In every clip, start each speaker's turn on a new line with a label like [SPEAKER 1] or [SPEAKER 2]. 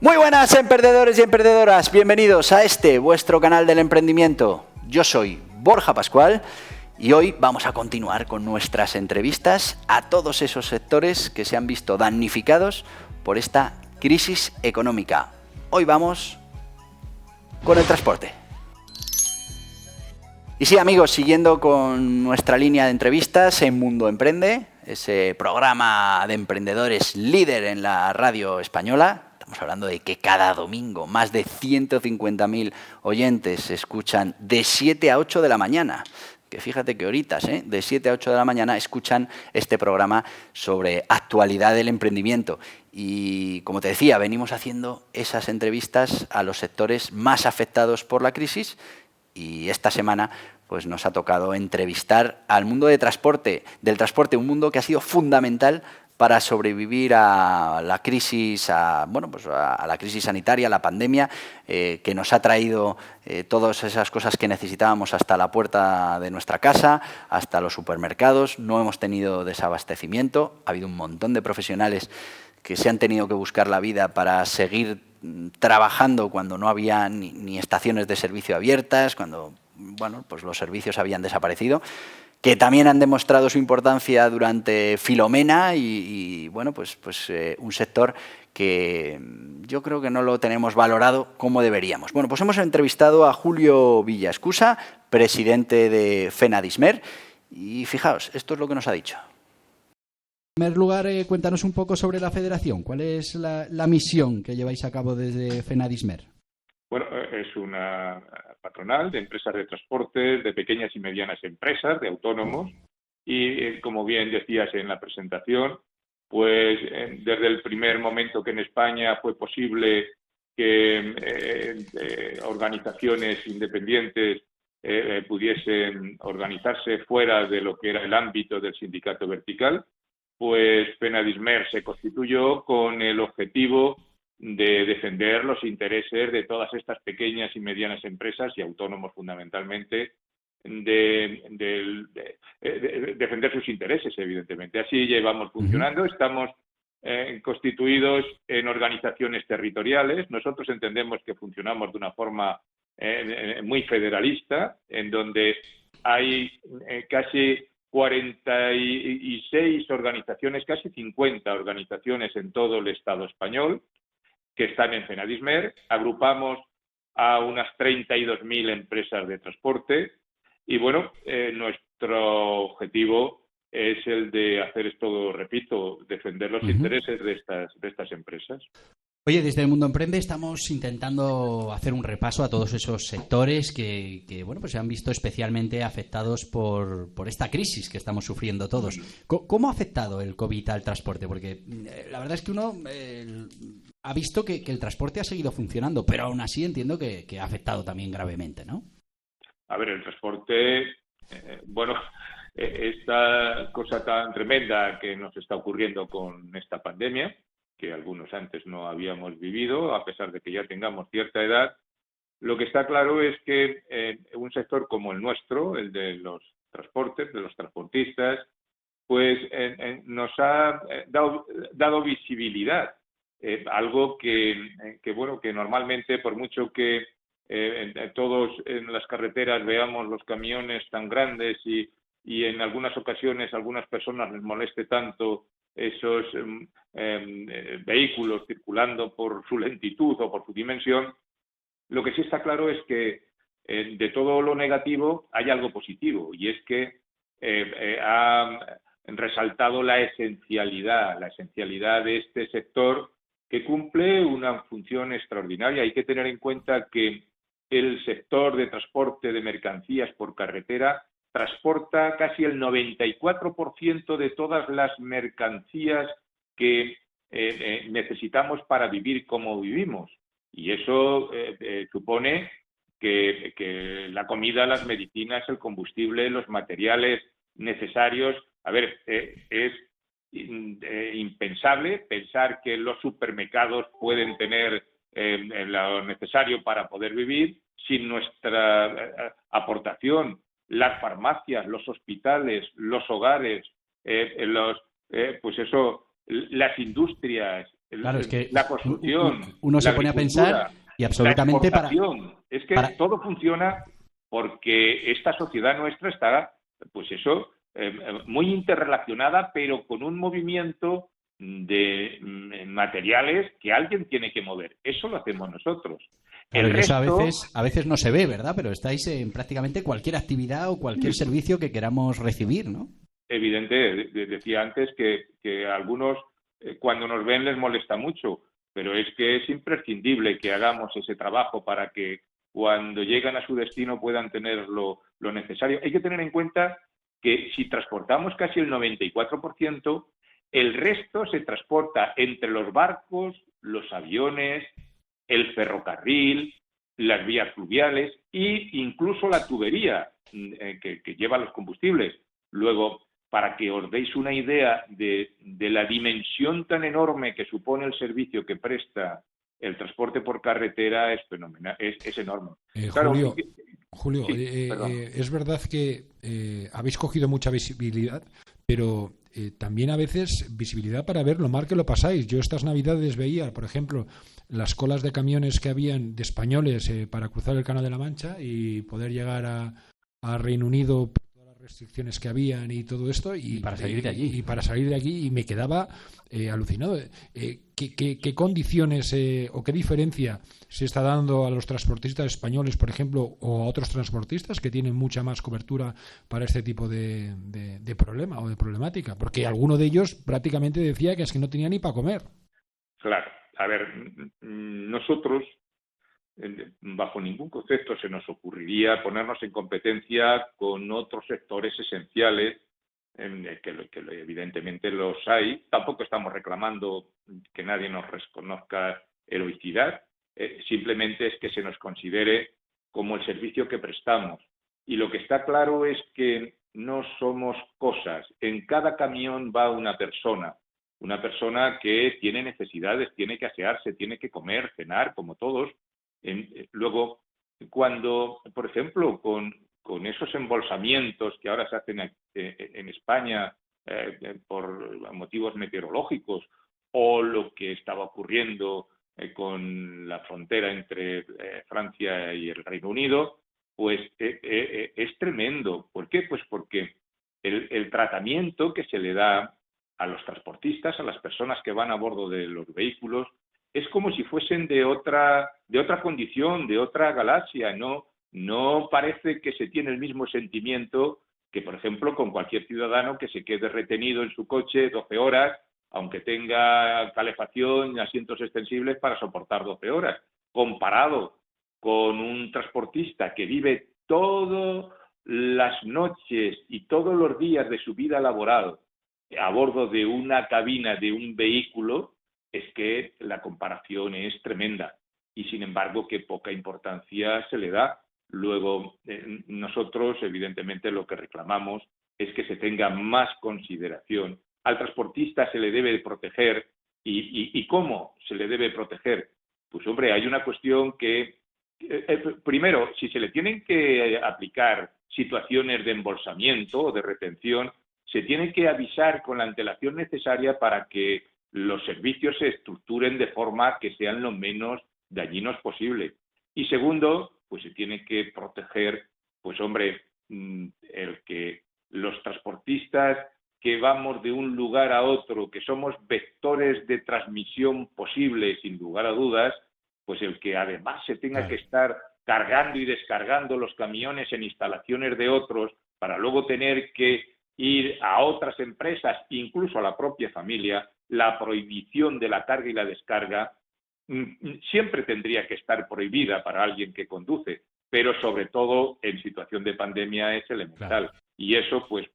[SPEAKER 1] Muy buenas, emprendedores y emprendedoras, bienvenidos a vuestro canal del emprendimiento. Yo soy Borja Pascual y hoy vamos a continuar con nuestras entrevistas a todos esos sectores que se han visto damnificados por esta crisis económica. Hoy vamos con el transporte. Y sí, amigos, siguiendo con nuestra línea de entrevistas en Mundo Emprende, ese programa de emprendedores líder en la radio española. Estamos hablando de que cada domingo más de 150.000 oyentes escuchan de 7 a 8 de la mañana. Que fíjate qué horitas, de 7 a 8 de la mañana escuchan este programa sobre actualidad del emprendimiento. Y como te decía, venimos haciendo esas entrevistas a los sectores más afectados por la crisis y esta semana pues nos ha tocado entrevistar al mundo del transporte, un mundo que ha sido fundamental para sobrevivir a la crisis, a la crisis sanitaria, a la pandemia, que nos ha traído todas esas cosas que necesitábamos hasta la puerta de nuestra casa, hasta los supermercados. No hemos tenido desabastecimiento, ha habido un montón de profesionales que se han tenido que buscar la vida para seguir trabajando cuando no había ni estaciones de servicio abiertas, cuando pues los servicios habían desaparecido, que también han demostrado su importancia durante Filomena y un sector que yo creo que no lo tenemos valorado como deberíamos. Bueno, pues hemos entrevistado a Julio Villaescusa, presidente de FENADISMER, y fijaos, esto es lo que nos ha dicho.
[SPEAKER 2] En primer lugar, cuéntanos un poco sobre la federación. ¿Cuál es la misión que lleváis a cabo desde FENADISMER?
[SPEAKER 3] Bueno, es una patronal de empresas de transporte, de pequeñas y medianas empresas, de autónomos, y como bien decías en la presentación, pues desde el primer momento que en España fue posible que organizaciones independientes pudiesen organizarse fuera de lo que era el ámbito del sindicato vertical, pues FENADISMER se constituyó con el objetivo de defender los intereses de todas estas pequeñas y medianas empresas y autónomos fundamentalmente, de defender sus intereses, evidentemente. Así llevamos funcionando, estamos constituidos en organizaciones territoriales. Nosotros entendemos que funcionamos de una forma muy federalista, en donde hay casi 46 organizaciones, casi 50 organizaciones en todo el Estado español que están en FENADISMER. Agrupamos a unas 32.000 empresas de transporte y, nuestro objetivo es el de hacer esto, repito, defender los intereses de estas empresas.
[SPEAKER 2] Oye, desde el Mundo Emprende estamos intentando hacer un repaso a todos esos sectores que se han visto especialmente afectados por esta crisis que estamos sufriendo todos. ¿Cómo ha afectado el COVID al transporte? Porque la verdad es que uno ha visto que el transporte ha seguido funcionando, pero aún así entiendo que ha afectado también gravemente, ¿no?
[SPEAKER 3] A ver, el transporte, esta cosa tan tremenda que nos está ocurriendo con esta pandemia, que algunos antes no habíamos vivido, a pesar de que ya tengamos cierta edad, lo que está claro es que un sector como el nuestro, el de los transportes, de los transportistas, pues nos ha dado visibilidad, algo que normalmente, por mucho que todos en las carreteras veamos los camiones tan grandes y en algunas ocasiones a algunas personas les moleste tanto esos vehículos circulando por su lentitud o por su dimensión, lo que sí está claro es que de todo lo negativo hay algo positivo, y es que ha resaltado la esencialidad de este sector, que cumple una función extraordinaria. Hay que tener en cuenta que el sector de transporte de mercancías por carretera transporta casi el 94% de todas las mercancías que necesitamos para vivir como vivimos. Y eso supone que la comida, las medicinas, el combustible, los materiales necesarios. A ver, es impensable pensar que los supermercados pueden tener lo necesario para poder vivir sin nuestra aportación. Las farmacias, los hospitales, los hogares, las industrias,
[SPEAKER 2] Claro, es que
[SPEAKER 3] la construcción,
[SPEAKER 2] uno se
[SPEAKER 3] la
[SPEAKER 2] pone a
[SPEAKER 3] agricultura,
[SPEAKER 2] pensar y absolutamente
[SPEAKER 3] la exportación. Es que todo funciona porque esta sociedad nuestra está, pues eso, muy interrelacionada, pero con un movimiento de materiales que alguien tiene que mover. Eso lo hacemos nosotros.
[SPEAKER 2] Claro,
[SPEAKER 3] El
[SPEAKER 2] y eso
[SPEAKER 3] resto,
[SPEAKER 2] a veces no se ve, ¿verdad? Pero estáis en prácticamente cualquier actividad o cualquier servicio que queramos recibir, ¿no?
[SPEAKER 3] evidente, decía antes que a algunos cuando nos ven les molesta mucho, pero es que es imprescindible que hagamos ese trabajo para que cuando llegan a su destino puedan tener lo necesario. Hay que tener en cuenta que si transportamos casi el 94%, el resto se transporta entre los barcos, los aviones, el ferrocarril, las vías fluviales e incluso la tubería que lleva los combustibles. Luego, para que os deis una idea de la dimensión tan enorme que supone el servicio que presta el transporte por carretera, es fenomenal, es enorme. Claro,
[SPEAKER 4] Julio,
[SPEAKER 3] sí,
[SPEAKER 4] es verdad que habéis cogido mucha visibilidad, pero también a veces visibilidad para ver lo mal que lo pasáis. Yo estas Navidades veía, por ejemplo, las colas de camiones que habían de españoles para cruzar el Canal de la Mancha y poder llegar a Reino Unido, restricciones que habían y todo esto y
[SPEAKER 2] para salir de allí.
[SPEAKER 4] Y para salir de aquí y me quedaba alucinado. ¿Qué condiciones o qué diferencia se está dando a los transportistas españoles, por ejemplo, o a otros transportistas que tienen mucha más cobertura para este tipo de problema o de problemática? Porque alguno de ellos prácticamente decía que es que no tenía ni para comer.
[SPEAKER 3] Claro, a ver, nosotros bajo ningún concepto se nos ocurriría ponernos en competencia con otros sectores esenciales, que evidentemente los hay. Tampoco estamos reclamando que nadie nos reconozca heroicidad, simplemente es que se nos considere como el servicio que prestamos. Y lo que está claro es que no somos cosas. En cada camión va una persona que tiene necesidades, tiene que asearse, tiene que comer, cenar, como todos. Luego, cuando, por ejemplo, con esos embolsamientos que ahora se hacen en España por motivos meteorológicos, o lo que estaba ocurriendo con la frontera entre Francia y el Reino Unido, pues es tremendo. ¿Por qué? Pues porque el tratamiento que se le da a los transportistas, a las personas que van a bordo de los vehículos, es como si fuesen de otra condición, de otra galaxia. No parece que se tiene el mismo sentimiento que, por ejemplo, con cualquier ciudadano que se quede retenido en su coche 12 horas, aunque tenga calefacción y asientos extensibles para soportar 12 horas, comparado con un transportista que vive todas las noches y todos los días de su vida laboral a bordo de una cabina de un vehículo. Es que la comparación es tremenda y, sin embargo, qué poca importancia se le da. Luego, nosotros, evidentemente, lo que reclamamos es que se tenga más consideración. Al transportista se le debe proteger. ¿Y cómo se le debe proteger? Pues, hombre, hay una cuestión que, primero, si se le tienen que aplicar situaciones de embolsamiento o de retención, se tiene que avisar con la antelación necesaria para que los servicios se estructuren de forma que sean lo menos dañinos posible. Y segundo, pues se tiene que proteger, pues hombre, el que los transportistas que vamos de un lugar a otro, que somos vectores de transmisión posible, sin lugar a dudas, pues el que además se tenga que estar cargando y descargando los camiones en instalaciones de otros para luego tener que ir a otras empresas, incluso a la propia familia, la prohibición de la carga y la descarga siempre tendría que estar prohibida para alguien que conduce, pero sobre todo en situación de pandemia es elemental. Claro. Y eso pues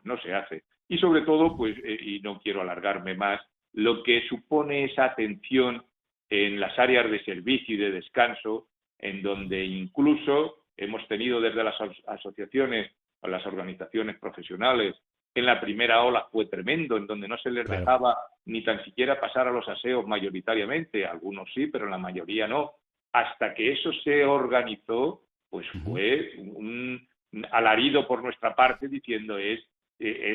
[SPEAKER 3] no se hace. Y sobre todo, pues, y no quiero alargarme más, lo que supone esa atención en las áreas de servicio y de descanso, en donde incluso hemos tenido desde las asociaciones o las organizaciones profesionales, en la primera ola fue tremendo, en donde no se les dejaba ni tan siquiera pasar a los aseos mayoritariamente, algunos sí, pero la mayoría no. Hasta que eso se organizó, pues fue un alarido por nuestra parte diciendo es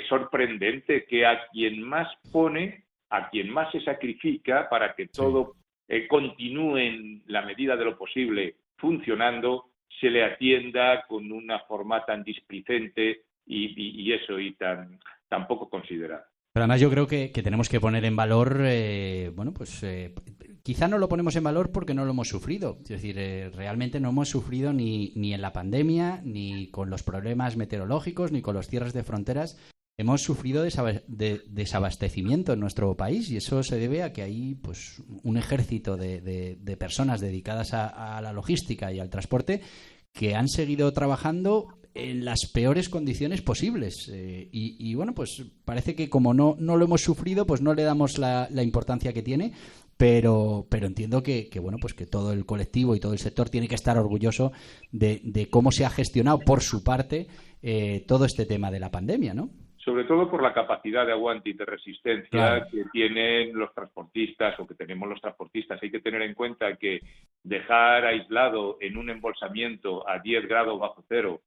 [SPEAKER 3] sorprendente que a quien más pone a quien más se sacrifica para que todo continúe en la medida de lo posible funcionando, se le atienda con una forma tan displicente y tan poco considerada.
[SPEAKER 2] Pero además yo creo que tenemos que poner en valor, quizá no lo ponemos en valor porque no lo hemos sufrido. Es decir, realmente no hemos sufrido ni en la pandemia, ni con los problemas meteorológicos, ni con los cierres de fronteras. Hemos sufrido desabastecimiento en nuestro país y eso se debe a que hay pues un ejército de personas dedicadas a la logística y al transporte que han seguido trabajando en las peores condiciones posibles. Y bueno, pues parece que como no lo hemos sufrido, pues no le damos la importancia que tiene, pero entiendo que bueno, pues que todo el colectivo y todo el sector tiene que estar orgulloso de cómo se ha gestionado por su parte todo este tema de la pandemia, ¿no?
[SPEAKER 3] Sobre todo por la capacidad de aguante y de resistencia que tienen los transportistas o que tenemos los transportistas. Hay que tener en cuenta que dejar aislado en un embolsamiento a 10 grados bajo cero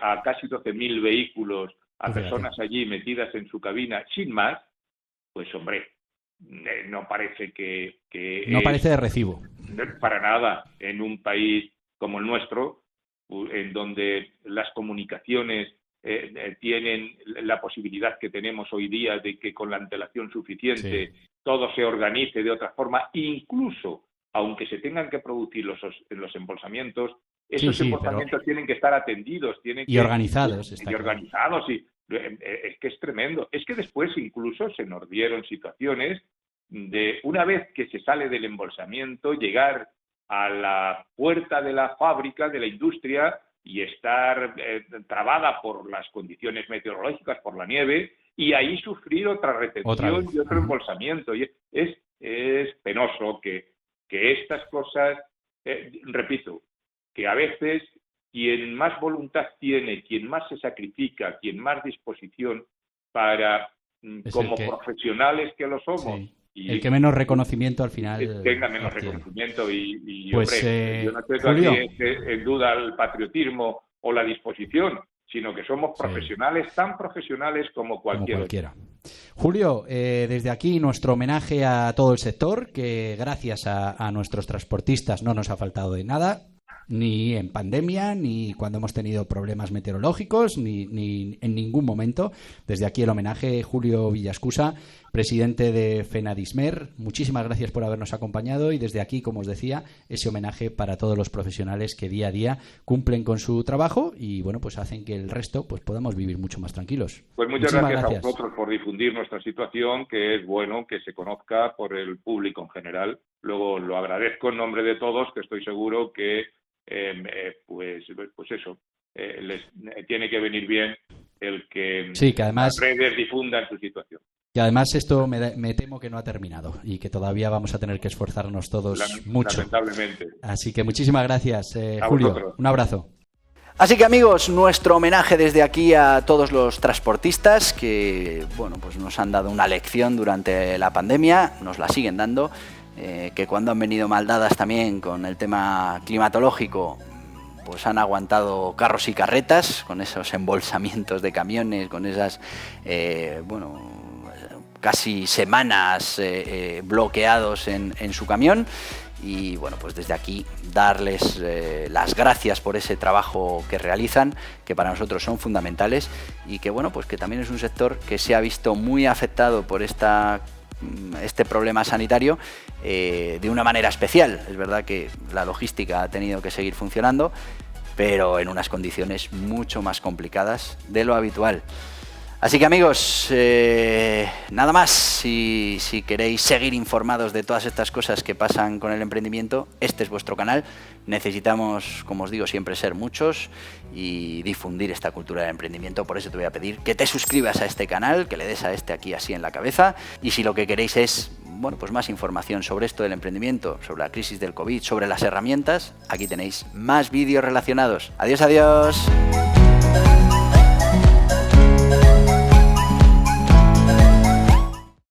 [SPEAKER 3] a casi 12.000 vehículos, a personas allí metidas en su cabina sin más, pues hombre, no parece que
[SPEAKER 2] no parece de recibo.
[SPEAKER 3] Para nada, en un país como el nuestro, en donde las comunicaciones tienen la posibilidad que tenemos hoy día de que con la antelación suficiente todo se organice de otra forma, incluso aunque se tengan que producir los embolsamientos, esos embolsamientos tienen que estar atendidos,
[SPEAKER 2] organizados.
[SPEAKER 3] Es que es tremendo. Es que después incluso se nos dieron situaciones de, una vez que se sale del embolsamiento, llegar a la puerta de la fábrica, de la industria, y estar trabada por las condiciones meteorológicas, por la nieve, y ahí sufrir otra retención y otro embolsamiento. Y es penoso que estas cosas, repito, que a veces quien más voluntad tiene, quien más se sacrifica, quien más disposición para, como profesionales que lo somos, y
[SPEAKER 2] el que menos reconocimiento al final
[SPEAKER 3] tenga menos reconocimiento y
[SPEAKER 2] pues,
[SPEAKER 3] hombre, yo no estoy
[SPEAKER 2] Julio,
[SPEAKER 3] aquí en duda el patriotismo o la disposición, sino que somos profesionales, tan profesionales como cualquiera.
[SPEAKER 2] Julio, desde aquí nuestro homenaje a todo el sector, que gracias a nuestros transportistas no nos ha faltado de nada, ni en pandemia, ni cuando hemos tenido problemas meteorológicos, ni en ningún momento. Desde aquí el homenaje, Julio Villascusa, presidente de FENADISMER. Muchísimas gracias por habernos acompañado y desde aquí, como os decía, ese homenaje para todos los profesionales que día a día cumplen con su trabajo y bueno, pues hacen que el resto pues podamos vivir mucho más tranquilos.
[SPEAKER 3] Pues muchas gracias a vosotros por difundir nuestra situación, que es bueno que se conozca por el público en general. Luego lo agradezco en nombre de todos, que estoy seguro que pues eso, les tiene que venir bien el que además, las redes difundan su situación.
[SPEAKER 2] Y además esto me temo que no ha terminado y que todavía vamos a tener que esforzarnos todos mucho.
[SPEAKER 3] Lamentablemente.
[SPEAKER 2] Así que muchísimas gracias, Julio.
[SPEAKER 3] Vosotros.
[SPEAKER 2] Un abrazo.
[SPEAKER 1] Así que amigos, nuestro homenaje desde aquí a todos los transportistas que bueno, pues nos han dado una lección durante la pandemia, nos la siguen dando. Que cuando han venido mal dadas también con el tema climatológico, pues han aguantado carros y carretas con esos embolsamientos de camiones, con esas, casi semanas bloqueados en su camión. Y bueno, pues desde aquí darles las gracias por ese trabajo que realizan, que para nosotros son fundamentales y que bueno, pues que también es un sector que se ha visto muy afectado por este problema sanitario de una manera especial. Es verdad que la logística ha tenido que seguir funcionando, pero en unas condiciones mucho más complicadas de lo habitual. Así que amigos, nada más, si queréis seguir informados de todas estas cosas que pasan con el emprendimiento, este es vuestro canal. Necesitamos, como os digo, siempre ser muchos y difundir esta cultura del emprendimiento. Por eso te voy a pedir que te suscribas a este canal, que le des a este aquí así en la cabeza. Y si lo que queréis es pues más información sobre esto del emprendimiento, sobre la crisis del COVID, sobre las herramientas, aquí tenéis más vídeos relacionados. Adiós, adiós.